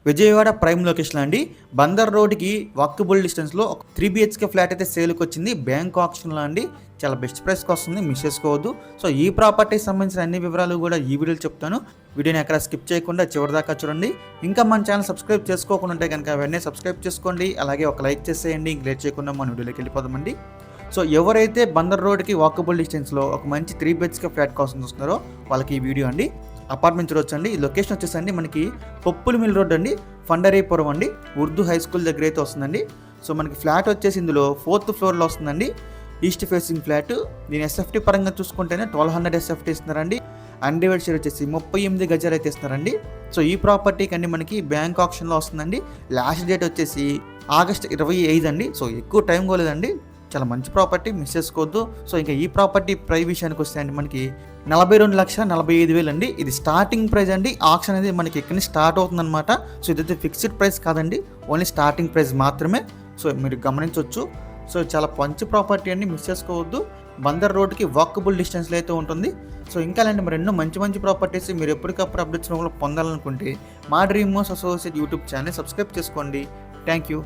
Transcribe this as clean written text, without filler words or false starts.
Vijayawada prime location అండి. బందర్ రోడ్కి walkable డిస్టెన్స్లో ఒక 3 BHK ఫ్లాట్ అయితే సేల్కి వచ్చింది. బ్యాంక్ ఆప్షన్లో అండి. చాలా బెస్ట్ ప్రైస్కి వస్తుంది, మిస్ చేసుకోవద్దు. సో ఈ ప్రాపర్టీకి సంబంధించిన అన్ని వివరాలు కూడా ఈ వీడియోలో చెప్తాను. వీడియోని ఎక్కడ స్కిప్ చేయకుండా చివరిదాకా చూడండి. ఇంకా మన ఛానల్ సబ్స్క్రైబ్ చేసుకోకుండా ఉంటే కనుక వెంటనే సబ్స్క్రైబ్ చేసుకోండి. అలాగే ఒక లైక్ చేసేయండి. లేట్ చేయకుండా మన వీడియోలోకి వెళ్ళిపోదామండి. సో ఎవరైతే బందర్ రోడ్కి వాకబుల్ డిస్టెన్స్లో ఒక మంచి 3 BHK ఫ్లాట్ కోసం చూస్తున్నారో వాళ్ళకి ఈ వీడియో అండి. అపార్ట్మెంట్ చూడొచ్చు అండి. ఈ లొకేషన్ వచ్చేసండి మనకి పొప్పుల మిల్ రోడ్ అండి, ఫండరీపురం అండి, ఉర్దూ హై స్కూల్ దగ్గర అయితే వస్తుందండి. సో మనకి ఫ్లాట్ వచ్చేసి ఇందులో 4th ఫ్లోర్లో వస్తుందండి. East facing flat. దీని SFT పరంగా చూసుకుంటేనే 1200 SFT ఇస్తున్నారండి. అన్డివైడ్ షేర్ వచ్చేసి 38 గజాలు అయితే ఇస్తున్నారండి. సో ఈ ప్రాపర్టీకి అండి మనకి బ్యాంక్ ఆప్షన్లో వస్తుందండి. లాస్ట్ డేట్ వచ్చేసి ఆగస్ట్ 25 అండి. సో ఎక్కువ టైం పోలేదండి. చాలా మంచి ప్రాపర్టీ, మిస్ చేసుకోవద్దు. సో ఇంకా ఈ ప్రాపర్టీ ప్రైస్ విషయానికి వస్తే అండి మనకి 42,45,000 అండి. ఇది స్టార్టింగ్ ప్రైస్ అండి. ఆక్షన్ అనేది మనకి ఎక్కడి నుంచి స్టార్ట్ అవుతుందన్నమాట. సో ఇదైతే ఫిక్స్డ్ ప్రైస్ కాదండి, ఓన్లీ స్టార్టింగ్ ప్రైస్ మాత్రమే. సో మీరు గమనించవచ్చు. సో చాలా మంచి ప్రాపర్టీ అండి, మిస్ చేసుకోవద్దు. బందర్ రోడ్కి వాకబుల్ డిస్టెన్స్లో అయితే ఉంటుంది. సో ఇంకా అలాంటి మరి ఎన్నో మంచి మంచి ప్రాపర్టీస్ మీరు ఎప్పటికప్పుడు అప్డేట్స్ పొందాలనుకుంటే మా dream house associate YouTube channel subscribe చేసుకోండి. Thank you.